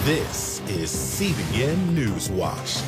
This is CBN NewsWatch.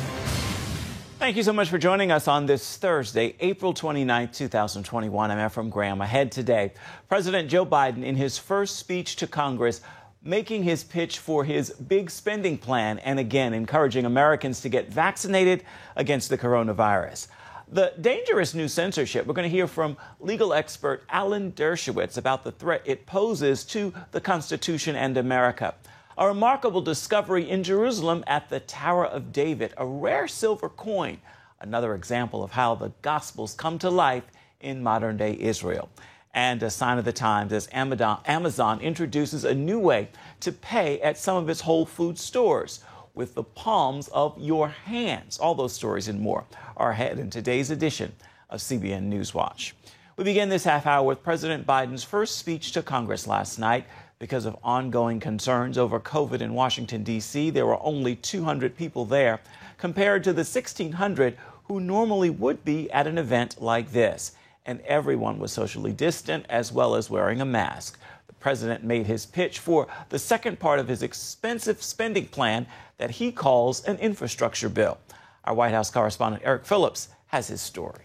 Thank you so much for joining us on this Thursday, April 29, 2021. I'm Ephraim Graham. Ahead today, President Joe Biden, in his first speech to Congress, making his pitch for his big spending plan and again encouraging Americans to get vaccinated against the coronavirus. The dangerous new censorship, we're going to hear from legal expert Alan Dershowitz about the threat it poses to the Constitution and America. A remarkable discovery in Jerusalem at the Tower of David, a rare silver coin, another example of how the Gospels come to life in modern-day Israel. And a sign of the times as Amazon introduces a new way to pay at some of its Whole Foods stores with the palms of your hands. All those stories and more are ahead in today's edition of CBN NewsWatch. We begin this half hour with President Biden's first speech to Congress last night. Because of ongoing concerns over COVID in Washington, D.C., there were only 200 people there compared to the 1,600 who normally would be at an event like this. And everyone was socially distant as well as wearing a mask. The president made his pitch for the second part of his expensive spending plan that he calls an infrastructure bill. Our White House correspondent Eric Phillips has his story.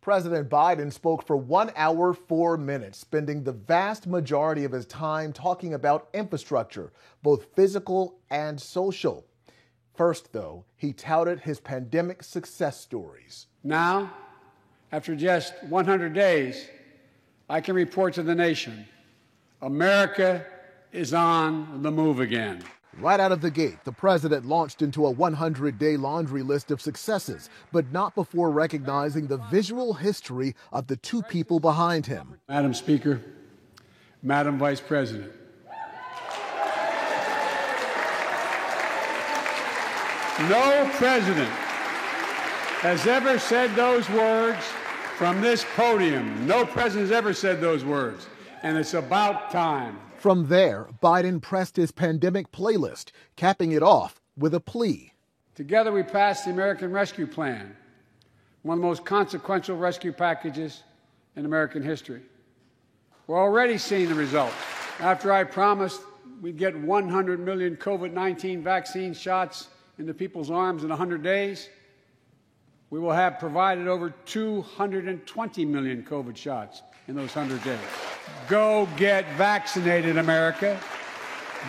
President Biden spoke for 1 hour, 4 minutes, spending the vast majority of his time talking about infrastructure, both physical and social. First, though, he touted his pandemic success stories. Now, after just 100 days, I can report to the nation, America is on the move again. Right out of the gate, the president launched into a 100-day laundry list of successes, but not before recognizing the visual history of the two people behind him. Madam Speaker, Madam Vice President, no president has ever said those words from this podium. No president has ever said those words, and it's about time. From there, Biden pressed his pandemic playlist, capping it off with a plea. Together we passed the American Rescue Plan, one of the most consequential rescue packages in American history. We're already seeing the results. After I promised we'd get 100 million COVID-19 vaccine shots into people's arms in 100 days, we will have provided over 220 million COVID shots in those 100 days. Go get vaccinated, America.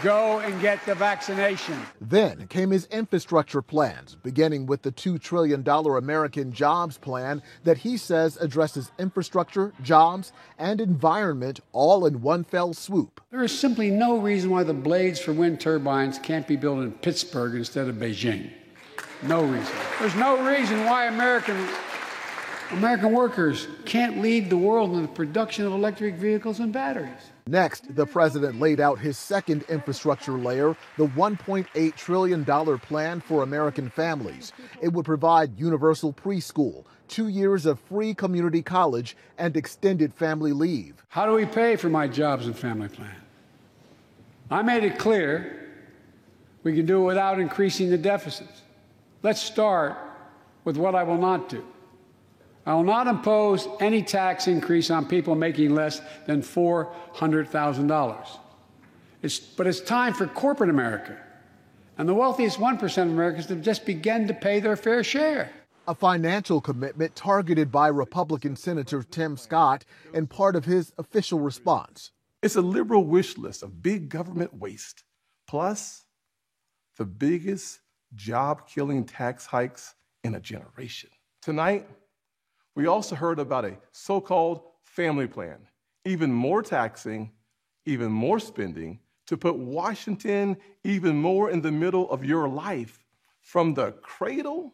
Go and get the vaccination. Then came his infrastructure plans, beginning with the $2 trillion American Jobs Plan that he says addresses infrastructure, jobs, and environment all in one fell swoop. There is simply no reason why the blades for wind turbines can't be built in Pittsburgh instead of Beijing. No reason. There's no reason why American workers can't lead the world in the production of electric vehicles and batteries. Next, the president laid out his second infrastructure layer, the $1.8 trillion plan for American families. It would provide universal preschool, 2 years of free community college, and extended family leave. How do we pay for my jobs and family plan? I made it clear we can do it without increasing the deficits. Let's start with what I will not do. I will not impose any tax increase on people making less than $400,000. But it's time for corporate America and the wealthiest 1% of Americans to just begin to pay their fair share. A financial commitment targeted by Republican Senator Tim Scott and part of his official response. It's a liberal wish list of big government waste, plus the biggest job-killing tax hikes in a generation. Tonight, we also heard about a so-called family plan, even more taxing, even more spending, to put Washington even more in the middle of your life, from the cradle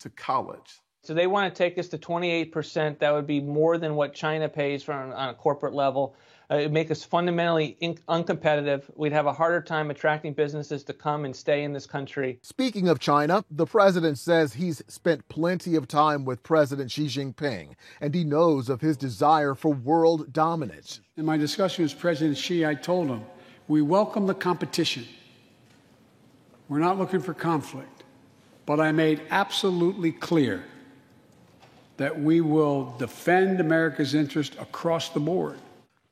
to college. So they want to take us to 28%. That would be more than what China pays on a corporate level. It would make us fundamentally uncompetitive. We'd have a harder time attracting businesses to come and stay in this country. Speaking of China, the president says he's spent plenty of time with President Xi Jinping, and he knows of his desire for world dominance. In my discussion with President Xi, I told him, we welcome the competition. We're not looking for conflict. But I made absolutely clear that we will defend America's interest across the board.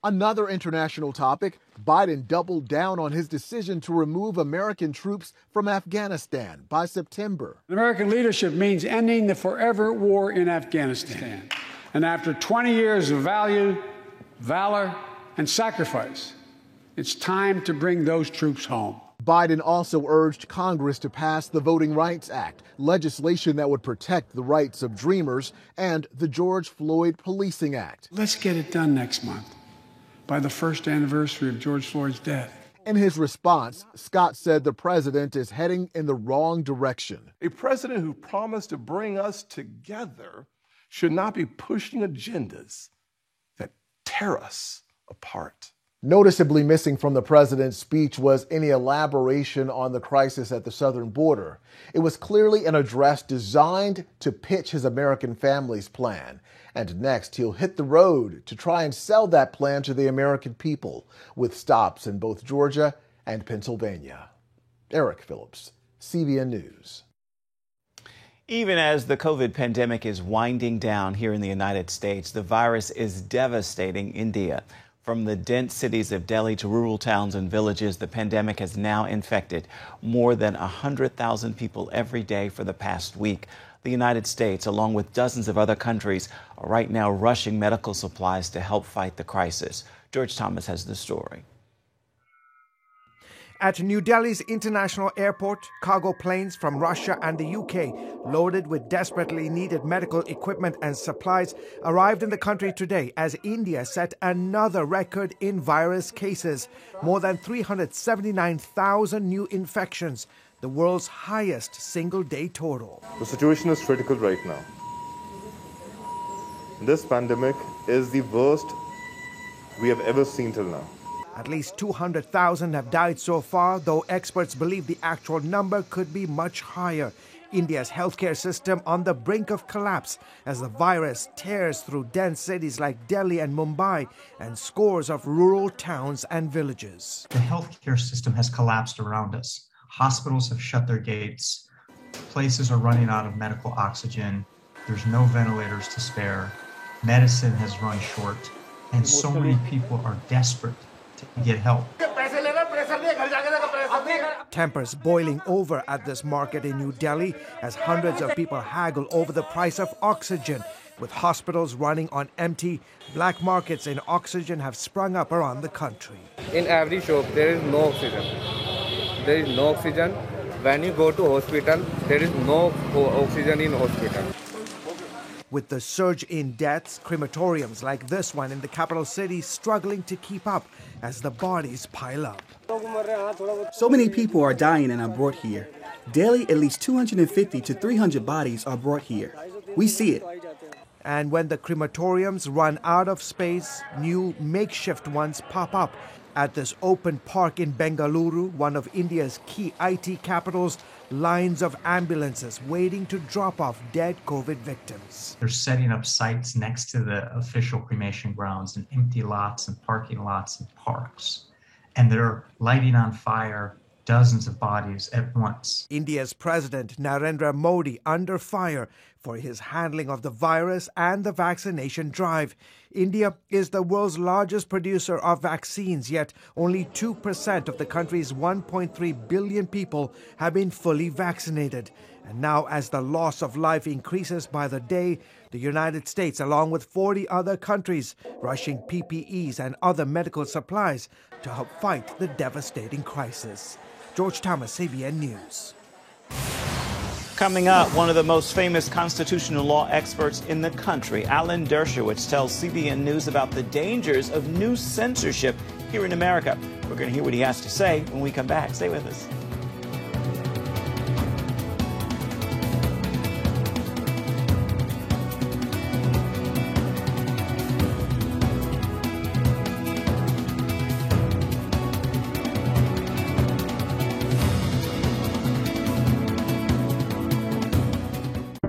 Another international topic, Biden doubled down on his decision to remove American troops from Afghanistan by September. American leadership means ending the forever war in Afghanistan. And after 20 years of valor, and sacrifice, it's time to bring those troops home. Biden also urged Congress to pass the Voting Rights Act, legislation that would protect the rights of Dreamers, and the George Floyd Policing Act. Let's get it done next month, by the first anniversary of George Floyd's death. In his response, Scott said the president is heading in the wrong direction. A president who promised to bring us together should not be pushing agendas that tear us apart. Noticeably missing from the president's speech was any elaboration on the crisis at the southern border. It was clearly an address designed to pitch his American Families Plan. And next, he'll hit the road to try and sell that plan to the American people, with stops in both Georgia and Pennsylvania. Eric Phillips, CBN News. Even as the COVID pandemic is winding down here in the United States, the virus is devastating India. From the dense cities of Delhi to rural towns and villages, the pandemic has now infected more than 100,000 people every day for the past week. The United States, along with dozens of other countries, are right now rushing medical supplies to help fight the crisis. George Thomas has the story. At New Delhi's international airport, cargo planes from Russia and the UK, loaded with desperately needed medical equipment and supplies, arrived in the country today as India set another record in virus cases. More than 379,000 new infections, the world's highest single-day total. The situation is critical right now. This pandemic is the worst we have ever seen till now. At least 200,000 have died so far, though experts believe the actual number could be much higher. India's healthcare system on the brink of collapse as the virus tears through dense cities like Delhi and Mumbai and scores of rural towns and villages. The healthcare system has collapsed around us. Hospitals have shut their gates. Places are running out of medical oxygen. There's no ventilators to spare. Medicine has run short, and so many people are desperate to get help. Tempers boiling over at this market in New Delhi as hundreds of people haggle over the price of oxygen. With hospitals running on empty, black markets in oxygen have sprung up around the country. In every shop, there is no oxygen. There is no oxygen. When you go to hospital, there is no oxygen in hospital. With the surge in deaths, crematoriums like this one in the capital city struggling to keep up as the bodies pile up. So many people are dying and are brought here. Daily, at least 250 to 300 bodies are brought here. We see it. And when the crematoriums run out of space, new makeshift ones pop up. At this open park in Bengaluru, one of India's key IT capitals, lines of ambulances waiting to drop off dead COVID victims. They're setting up sites next to the official cremation grounds in empty lots and parking lots and parks. And they're lighting on fire dozens of bodies at once. India's President Narendra Modi under fire for his handling of the virus and the vaccination drive. India is the world's largest producer of vaccines, yet only 2% of the country's 1.3 billion people have been fully vaccinated. And now, as the loss of life increases by the day, the United States, along with 40 other countries, rushing PPEs and other medical supplies to help fight the devastating crisis. George Thomas, CBN News. Coming up, one of the most famous constitutional law experts in the country, Alan Dershowitz, tells CBN News about the dangers of news censorship here in America. We're going to hear what he has to say when we come back. Stay with us.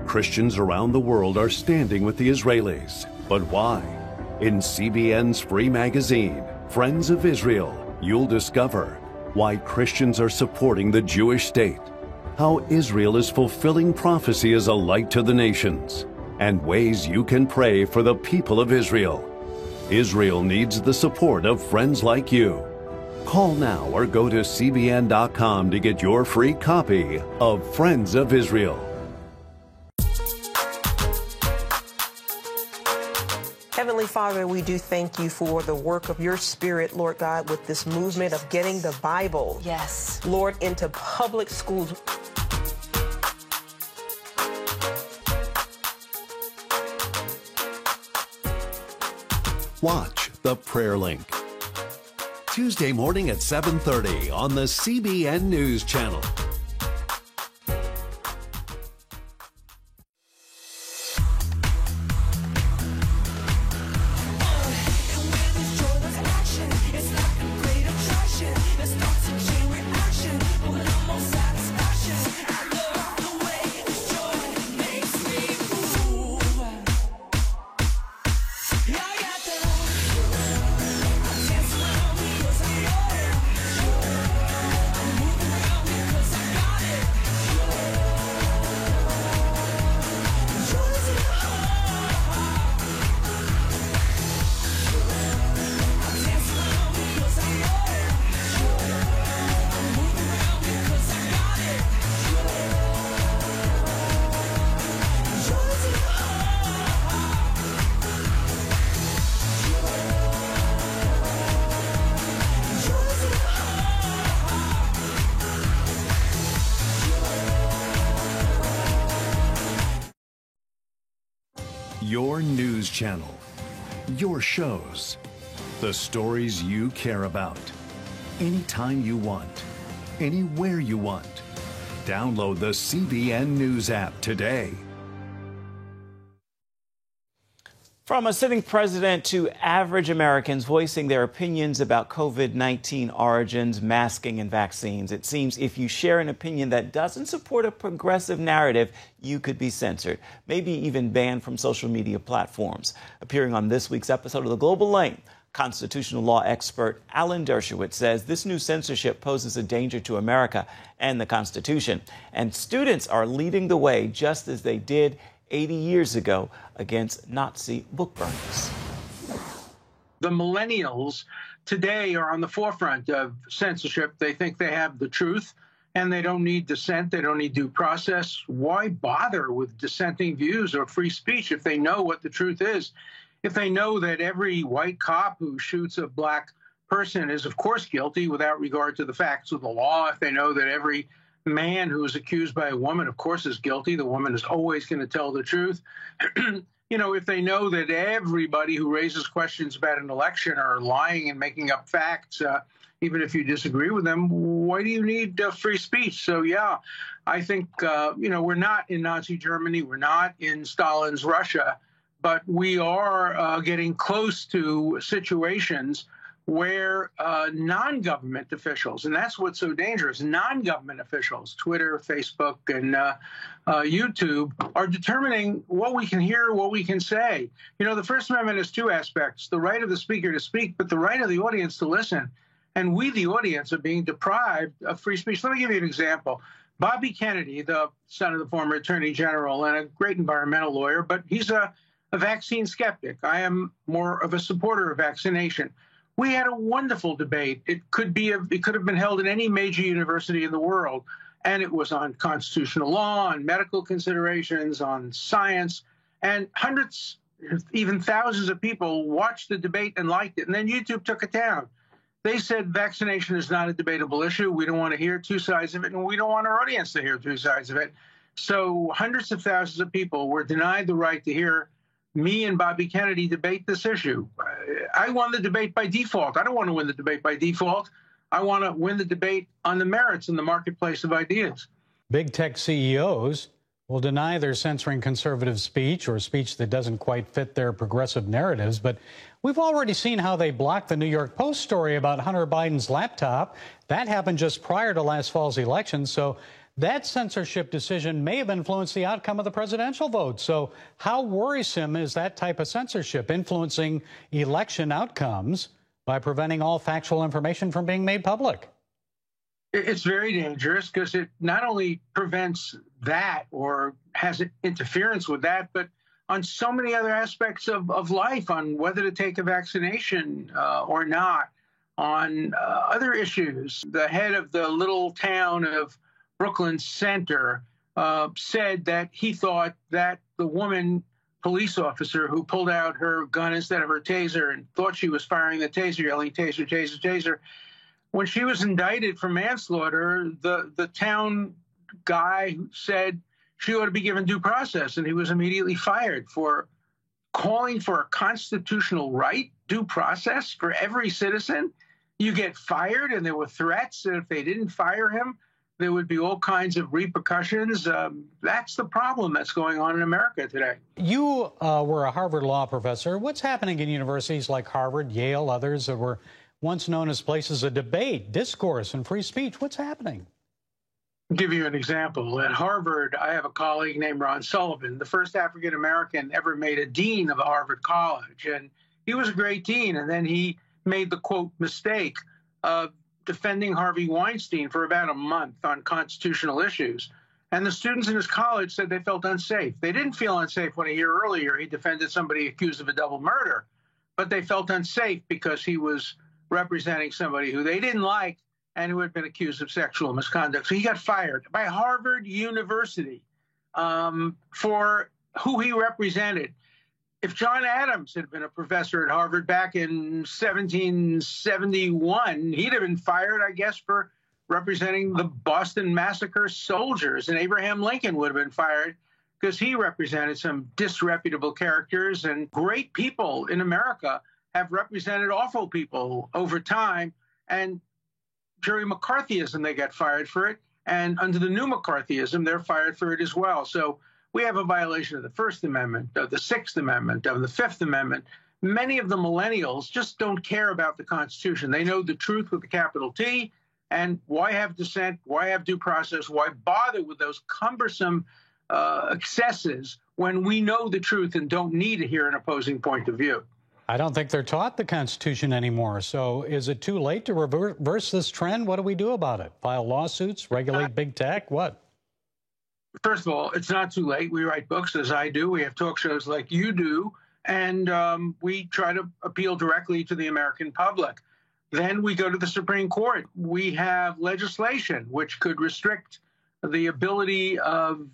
Christians around the world are standing with the Israelis. But why? In CBN's free magazine, Friends of Israel, you'll discover why Christians are supporting the Jewish state, how Israel is fulfilling prophecy as a light to the nations, and ways you can pray for the people of Israel. Israel needs the support of friends like you. Call now or go to cbn.com to get your free copy of Friends of Israel. Heavenly Father, we do thank you for the work of your Spirit, Lord God, with this movement of getting the Bible, yes, Lord, into public schools. Watch The Prayer Link. Tuesday morning at 7:30 on the CBN News Channel. Your news channel, your shows, the stories you care about. Anytime you want, anywhere you want. Download the CBN News app today. From a sitting president to average Americans voicing their opinions about COVID-19 origins, masking, and vaccines, it seems if you share an opinion that doesn't support a progressive narrative, you could be censored, maybe even banned from social media platforms. Appearing on this week's episode of The Global Lane, constitutional law expert Alan Dershowitz says this new censorship poses a danger to America and the Constitution. And students are leading the way, just as they did 80 years ago against Nazi book burners. The millennials today are on the forefront of censorship. They think they have the truth and they don't need dissent. They don't need due process. Why bother with dissenting views or free speech if they know what the truth is? If they know that every white cop who shoots a black person is, of course, guilty without regard to the facts of the law, if they know that every man who is accused by a woman, of course, is guilty. The woman is always going to tell the truth. You know, if they know that everybody who raises questions about an election are lying and making up facts, even if you disagree with them, why do you need free speech? So, yeah, I think, we're not in Nazi Germany. We're not in Stalin's Russia, but we are getting close to situations where non-government officials, and that's what's so dangerous, non-government officials, Twitter, Facebook, and YouTube, are determining what we can hear, what we can say. You know, the First Amendment has two aspects, the right of the speaker to speak, but the right of the audience to listen. And we, the audience, are being deprived of free speech. Let me give you an example. Bobby Kennedy, the son of the former attorney general and a great environmental lawyer, but he's a vaccine skeptic. I am more of a supporter of vaccination. We had a wonderful debate. It could have been held in any major university in the world, and it was on constitutional law, on medical considerations, on science, and hundreds, even thousands of people watched the debate and liked it, and then YouTube took it down. They said vaccination is not a debatable issue. We don't want to hear two sides of it, and we don't want our audience to hear two sides of it. So hundreds of thousands of people were denied the right to hear me and Bobby Kennedy debate this issue. I won the debate by default. I don't want to win the debate by default. I want to win the debate on the merits in the marketplace of ideas. Big tech CEOs will deny they're censoring conservative speech or speech that doesn't quite fit their progressive narratives. But we've already seen how they blocked the New York Post story about Hunter Biden's laptop. That happened just prior to last fall's election. So that censorship decision may have influenced the outcome of the presidential vote. So how worrisome is that type of censorship influencing election outcomes by preventing all factual information from being made public? It's very dangerous because it not only prevents that or has interference with that, but on so many other aspects of life, on whether to take a vaccination or not, on other issues. The head of the little town of Brooklyn Center said that he thought that the woman police officer who pulled out her gun instead of her taser and thought she was firing the taser, yelling taser, taser, taser, when she was indicted for manslaughter, the town guy said she ought to be given due process, and he was immediately fired for calling for a constitutional right, due process for every citizen. You get fired, and there were threats that if they didn't fire him, there would be all kinds of repercussions. That's the problem that's going on in America today. You were a Harvard law professor. What's happening in universities like Harvard, Yale, others that were once known as places of debate, discourse, and free speech? What's happening? I'll give you an example. At Harvard, I have a colleague named Ron Sullivan, the first African-American ever made a dean of a Harvard college. And he was a great dean. And then he made the, quote, mistake of defending Harvey Weinstein for about a month on constitutional issues. And the students in his college said they felt unsafe. They didn't feel unsafe when a year earlier he defended somebody accused of a double murder, but they felt unsafe because he was representing somebody who they didn't like and who had been accused of sexual misconduct. So he got fired by Harvard University for who he represented. If John Adams had been a professor at Harvard back in 1771, he'd have been fired, I guess, for representing the Boston Massacre soldiers. And Abraham Lincoln would have been fired because he represented some disreputable characters. And great people in America have represented awful people over time. And during McCarthyism, they got fired for it. And under the new McCarthyism, they're fired for it as well. So we have a violation of the First Amendment, of the Sixth Amendment, of the Fifth Amendment. Many of the millennials just don't care about the Constitution. They know the truth with a capital T. And why have dissent? Why have due process? Why bother with those cumbersome excesses when we know the truth and don't need to hear an opposing point of view? I don't think they're taught the Constitution anymore. So is it too late to reverse this trend? What do we do about it? File lawsuits, regulate big tech? What? First of all, it's not too late. We write books, as I do. We have talk shows like you do. And we try to appeal directly to the American public. Then we go to the Supreme Court. We have legislation which could restrict the ability of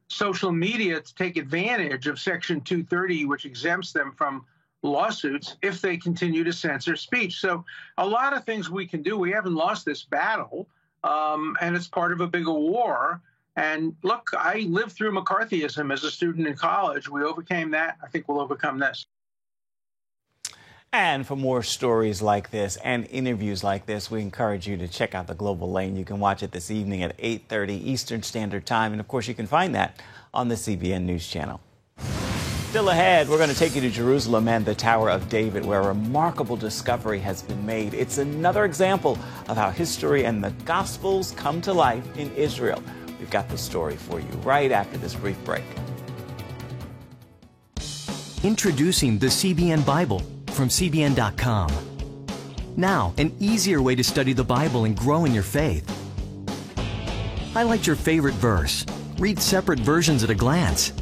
social media to take advantage of Section 230, which exempts them from lawsuits if they continue to censor speech. So a lot of things we can do. We haven't lost this battle, and it's part of a bigger war. And look, I lived through McCarthyism as a student in college. We overcame that. I think we'll overcome this. And for more stories like this and interviews like this, we encourage you to check out The Global Lane. You can watch it this evening at 8:30 Eastern Standard Time. And, of course, you can find that on the CBN News Channel. Still ahead, we're going to take you to Jerusalem and the Tower of David, where a remarkable discovery has been made. It's another example of how history and the Gospels come to life in Israel. We've got the story for you right after this brief break. Introducing the CBN Bible from CBN.com. Now, an easier way to study the Bible and grow in your faith. Highlight your favorite verse. Read separate versions at a glance.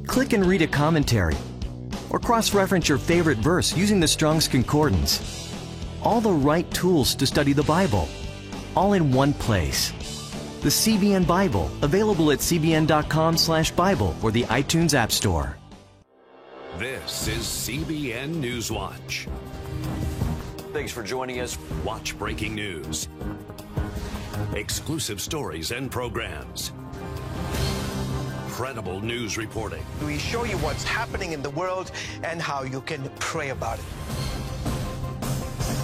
Click and read a commentary. Or cross-reference your favorite verse using the Strong's Concordance. All the right tools to study the Bible. All in one place. The CBN Bible, available at cbn.com/Bible or the iTunes App Store. This is CBN NewsWatch. Thanks for joining us. Watch breaking news, exclusive stories and programs, credible news reporting. We show you what's happening in the world and how you can pray about it.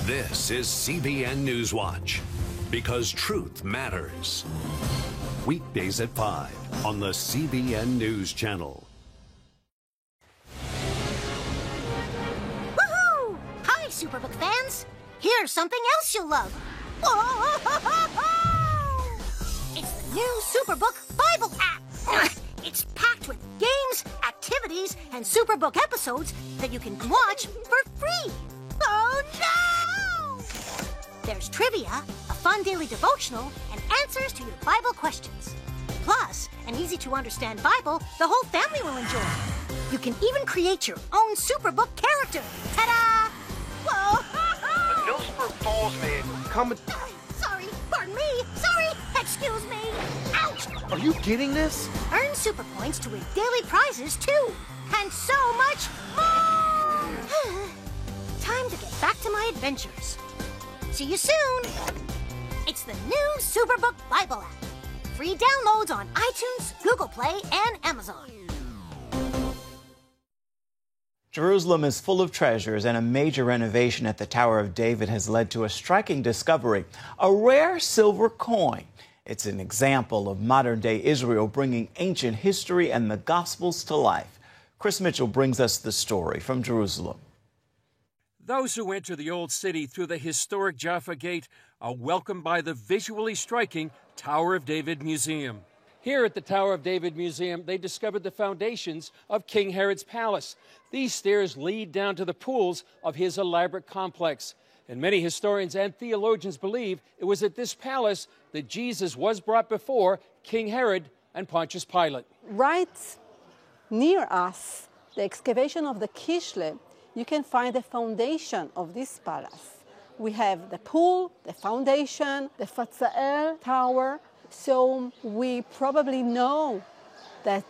This is CBN NewsWatch, because truth matters. Weekdays at 5 on the CBN News Channel. Woohoo! Hi, Superbook fans. Here's something else you'll love. It's the new Superbook Bible app. It's packed with games, activities, and Superbook episodes that you can watch for free. Oh, no! There's trivia, a fun daily devotional, and answers to your Bible questions. Plus, an easy-to-understand Bible the whole family will enjoy. You can even create your own Superbook character. Ta-da! Whoa! The news for fools, man. Come with... Sorry, pardon me. Sorry, excuse me. Ouch! Are you getting this? Earn super points to win daily prizes, too. And so much more! Time to get back to my adventures. See you soon! It's the new Superbook Bible app. Free downloads on iTunes, Google Play, and Amazon. Jerusalem is full of treasures, and a major renovation at the Tower of David has led to a striking discovery, a rare silver coin. It's an example of modern-day Israel bringing ancient history and the Gospels to life. Chris Mitchell brings us the story from Jerusalem. Those who enter the Old City through the historic Jaffa Gate are welcomed by the visually striking Tower of David Museum. Here at the Tower of David Museum, they discovered the foundations of King Herod's palace. These stairs lead down to the pools of his elaborate complex. And many historians and theologians believe it was at this palace that Jesus was brought before King Herod and Pontius Pilate. Right near us, the excavation of the Kishle, you can find the foundation of this palace. We have the pool, the foundation, the Fatzael Tower. So we probably know that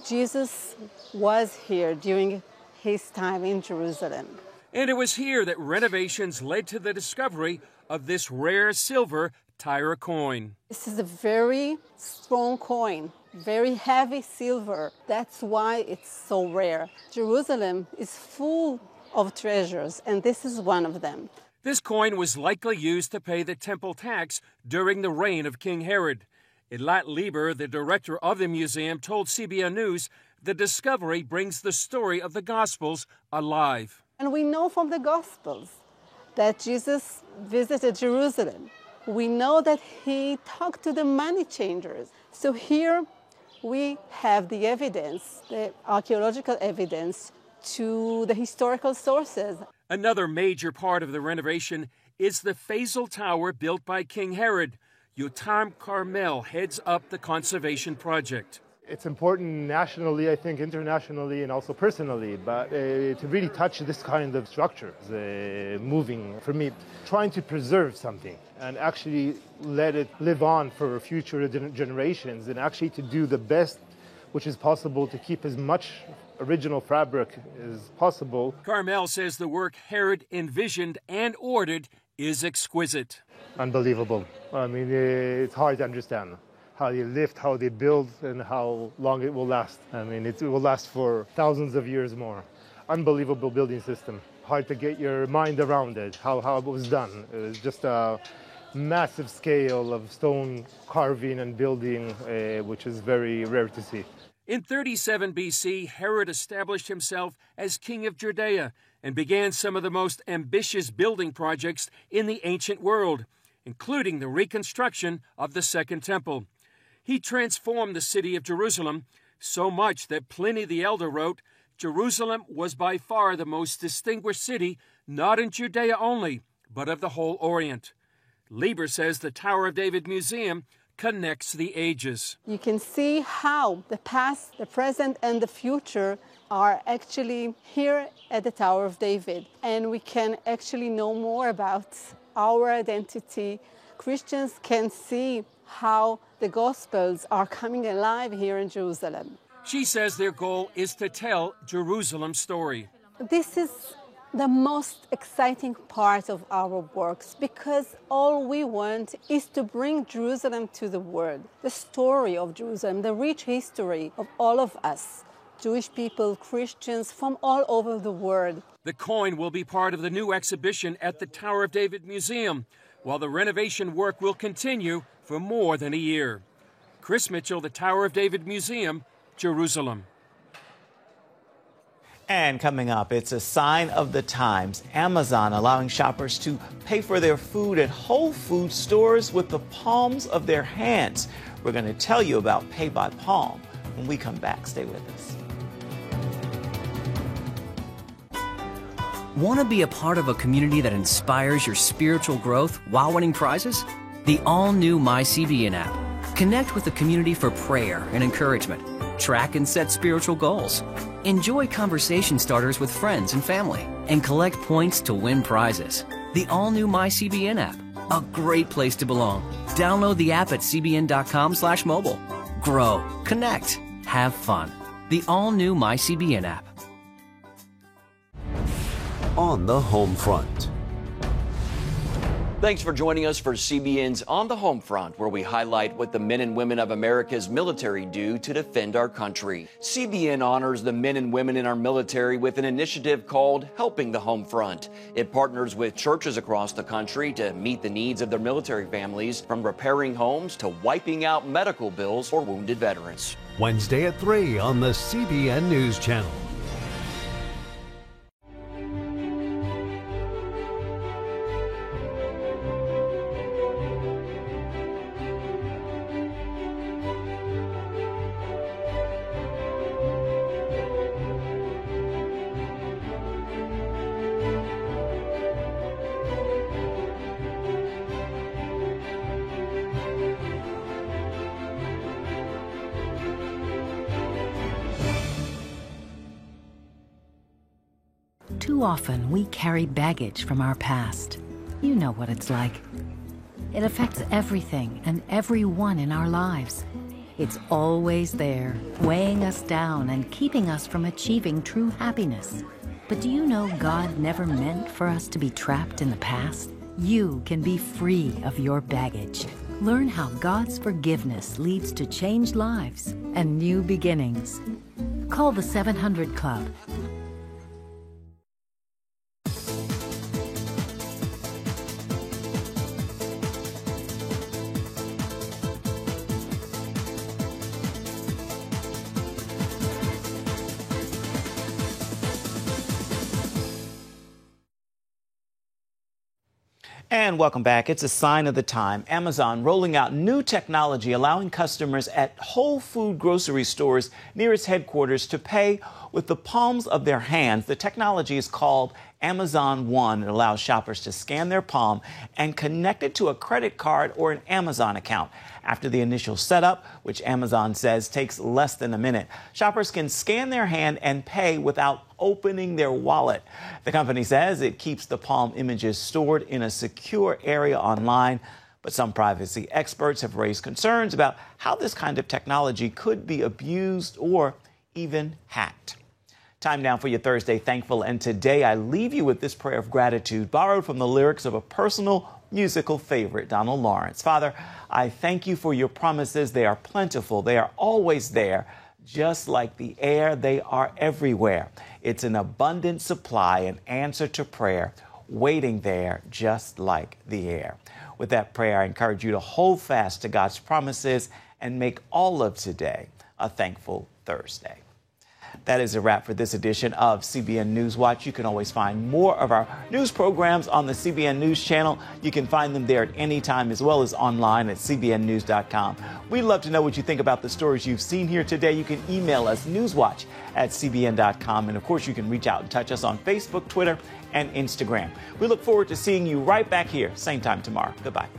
Jesus was here during his time in Jerusalem. And it was here that renovations led to the discovery of this rare silver Tyre coin. This is a very strong coin, very heavy silver. That's why it's so rare. Jerusalem is full of treasures, and this is one of them. This coin was likely used to pay the temple tax during the reign of King Herod. Elat Lieber, the director of the museum, told CBN News the discovery brings the story of the Gospels alive. And we know from the Gospels that Jesus visited Jerusalem. We know that he talked to the money changers. So here we have the evidence, the archaeological evidence, to the historical sources. Another major part of the renovation is the Faisal Tower built by King Herod. Yotam Carmel heads up the conservation project. It's important nationally, I think internationally, and also personally, but to really touch this kind of structure is moving for me. Trying to preserve something and actually let it live on for future generations, and actually to do the best which is possible to keep as much original fabric as possible. Carmel says the work Herod envisioned and ordered is exquisite. Unbelievable. I mean, it's hard to understand how they lift, how they build, and how long it will last. I mean, it will last for thousands of years more. Unbelievable building system. Hard to get your mind around it, how it was done. It was just a massive scale of stone carving and building, which is very rare to see. In 37 BC, Herod established himself as king of Judea and began some of the most ambitious building projects in the ancient world, including the reconstruction of the Second Temple. He transformed the city of Jerusalem so much that Pliny the Elder wrote, Jerusalem was by far the most distinguished city, not in Judea only, but of the whole Orient. Lieber says the Tower of David Museum connects the ages. You can see how the past, the present, and the future are actually here at the Tower of David. And we can actually know more about our identity. Christians can see how the Gospels are coming alive here in Jerusalem. She says their goal is to tell Jerusalem's story. This is the most exciting part of our works, because all we want is to bring Jerusalem to the world. The story of Jerusalem, the rich history of all of us, Jewish people, Christians from all over the world. The coin will be part of the new exhibition at the Tower of David Museum, while the renovation work will continue for more than a year. Chris Mitchell, the Tower of David Museum, Jerusalem. And coming up, it's a sign of the times. Amazon allowing shoppers to pay for their food at Whole Foods stores with the palms of their hands. We're going to tell you about Pay by Palm when we come back. Stay with us. Want to be a part of a community that inspires your spiritual growth while winning prizes? The all-new My CBN app Connect with the community for prayer and encouragement. Track and set spiritual goals. Enjoy conversation starters with friends and family. And collect points to win prizes. The all-new MyCBN app. A great place to belong. Download the app at cbn.com/mobile. Grow, connect, have fun. The all-new MyCBN app. On the home front. Thanks for joining us for CBN's On the Home Front, where we highlight what the men and women of America's military do to defend our country. CBN honors the men and women in our military with an initiative called Helping the Home Front. It partners with churches across the country to meet the needs of their military families, from repairing homes to wiping out medical bills for wounded veterans. Wednesday at 3 on the CBN News Channel. Too often, we carry baggage from our past. You know what it's like. It affects everything and everyone in our lives. It's always there, weighing us down and keeping us from achieving true happiness. But do you know God never meant for us to be trapped in the past? You can be free of your baggage. Learn how God's forgiveness leads to changed lives and new beginnings. Call the 700 Club. And welcome back. It's a sign of the time. Amazon rolling out new technology allowing customers at Whole Food grocery stores near its headquarters to pay with the palms of their hands. The technology is called Amazon One. It allows shoppers to scan their palm and connect it to a credit card or an Amazon account. After the initial setup, which Amazon says takes less than a minute, shoppers can scan their hand and pay without opening their wallet. The company says it keeps the palm images stored in a secure area online, but some privacy experts have raised concerns about how this kind of technology could be abused or even hacked. Time now for your Thursday Thankful, and today I leave you with this prayer of gratitude borrowed from the lyrics of a personal musical favorite, Donald Lawrence. Father, I thank you for your promises. They are plentiful. They are always there. Just like the air, they are everywhere. It's an abundant supply, an answer to prayer, waiting there just like the air. With that prayer, I encourage you to hold fast to God's promises and make all of today a thankful Thursday. That is a wrap for this edition of CBN News Watch. You can always find more of our news programs on the CBN News Channel. You can find them there at any time, as well as online at cbnnews.com. We'd love to know what you think about the stories you've seen here today. You can email us, newswatch@cbn.com. And of course, you can reach out and touch us on Facebook, Twitter, and Instagram. We look forward to seeing you right back here, same time tomorrow. Goodbye.